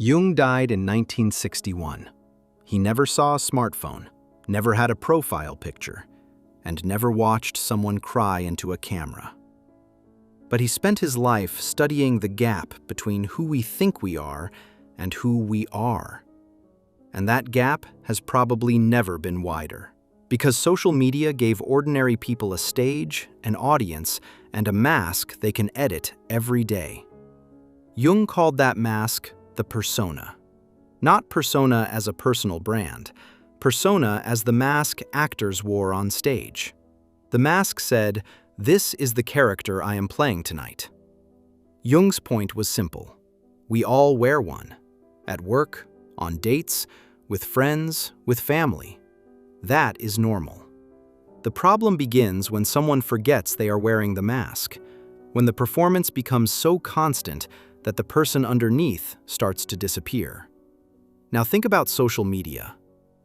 Jung died in 1961. He never saw a smartphone, never had a profile picture, and never watched someone cry into a camera. But he spent his life studying the gap between who we think we are and who we are. And that gap has probably never been wider, because social media gave ordinary people a stage, an audience, and a mask they can edit every day. Jung called that mask the persona. Not persona as a personal brand, persona as the mask actors wore on stage. The mask said, "This is the character I am playing tonight." Jung's point was simple. We all wear one. At work, on dates, with friends, with family. That is normal. The problem begins when someone forgets they are wearing the mask, when the performance becomes so constant that the person underneath starts to disappear. Now think about social media.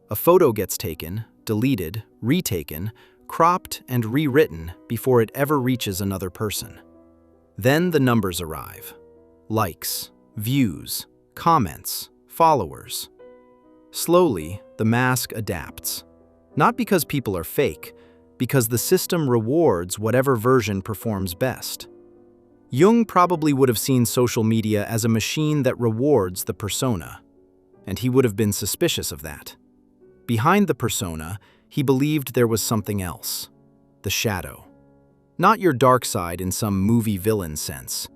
A photo gets taken, deleted, retaken, cropped, and rewritten before it ever reaches another person. Then the numbers arrive. Likes, views, comments, followers. Slowly, the mask adapts. Not because people are fake, because the system rewards whatever version performs best. Jung probably would have seen social media as a machine that rewards the persona, and he would have been suspicious of that. Behind the persona, he believed there was something else, the shadow. Not your dark side in some movie villain sense.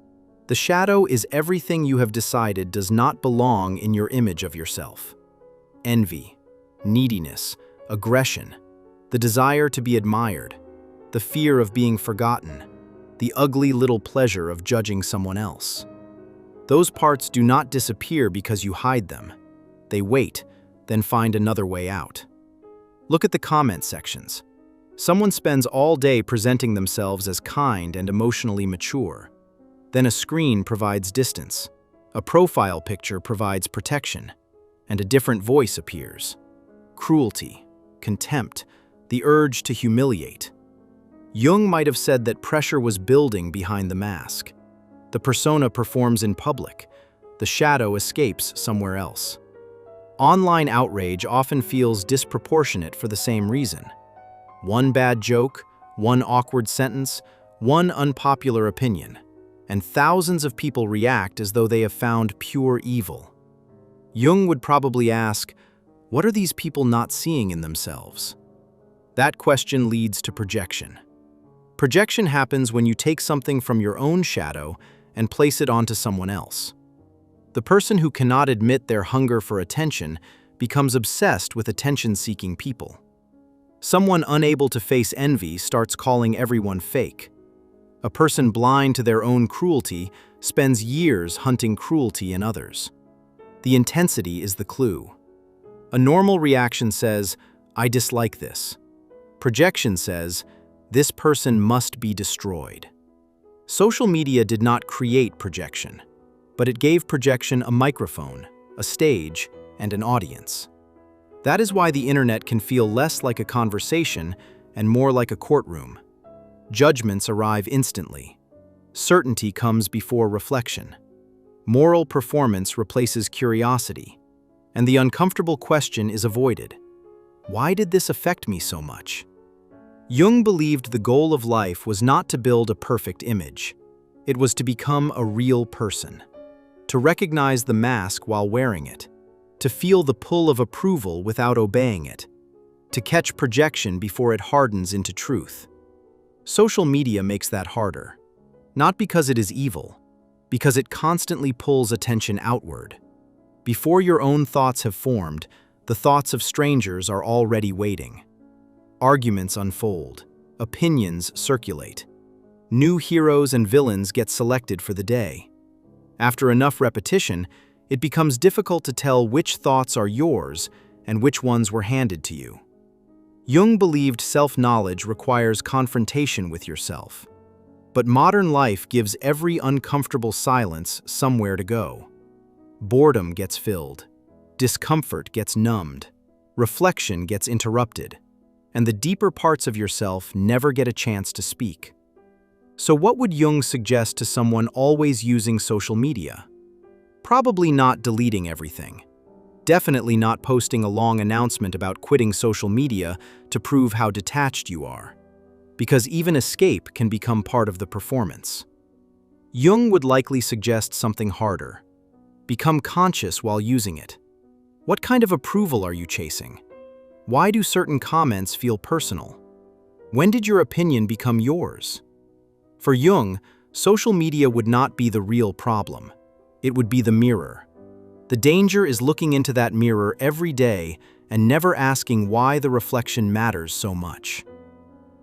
The shadow is everything you have decided does not belong in your image of yourself. Envy, neediness, aggression, the desire to be admired, the fear of being forgotten, the ugly little pleasure of judging someone else. Those parts do not disappear because you hide them. They wait, then find another way out. Look at the comment sections. Someone spends all day presenting themselves as kind and emotionally mature. Then a screen provides distance, a profile picture provides protection, and a different voice appears. Cruelty, contempt, the urge to humiliate. Jung might have said that pressure was building behind the mask. The persona performs in public. The shadow escapes somewhere else. Online outrage often feels disproportionate for the same reason. One bad joke, one awkward sentence, one unpopular opinion, and thousands of people react as though they have found pure evil. Jung would probably ask, what are these people not seeing in themselves? That question leads to projection. Projection happens when you take something from your own shadow and place it onto someone else. The person who cannot admit their hunger for attention becomes obsessed with attention-seeking people. Someone unable to face envy starts calling everyone fake. A person blind to their own cruelty spends years hunting cruelty in others. The intensity is the clue. A normal reaction says, "I dislike this." Projection says, "This person must be destroyed." Social media did not create projection, but it gave projection a microphone, a stage, and an audience. That is why the internet can feel less like a conversation and more like a courtroom. Judgments arrive instantly. Certainty comes before reflection. Moral performance replaces curiosity, and the uncomfortable question is avoided. Why did this affect me so much? Jung believed the goal of life was not to build a perfect image. It was to become a real person, to recognize the mask while wearing it, to feel the pull of approval without obeying it, to catch projection before it hardens into truth. Social media makes that harder, not because it is evil, because it constantly pulls attention outward. Before your own thoughts have formed, the thoughts of strangers are already waiting. Arguments unfold, opinions circulate. New heroes and villains get selected for the day. After enough repetition, it becomes difficult to tell which thoughts are yours and which ones were handed to you. Jung believed self-knowledge requires confrontation with yourself. But modern life gives every uncomfortable silence somewhere to go. Boredom gets filled, discomfort gets numbed, reflection gets interrupted, and the deeper parts of yourself never get a chance to speak. So what would Jung suggest to someone always using social media? Probably not deleting everything. Definitely not posting a long announcement about quitting social media to prove how detached you are. Because even escape can become part of the performance. Jung would likely suggest something harder. Become conscious while using it. What kind of approval are you chasing? Why do certain comments feel personal? When did your opinion become yours? For Jung, social media would not be the real problem. It would be the mirror. The danger is looking into that mirror every day and never asking why the reflection matters so much.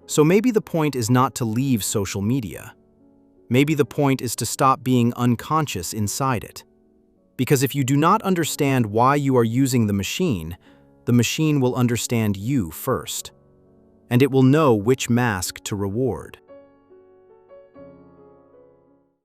So maybe the point is not to leave social media. Maybe the point is to stop being unconscious inside it. Because if you do not understand why you are using the machine will understand you first. And it will know which mask to reward.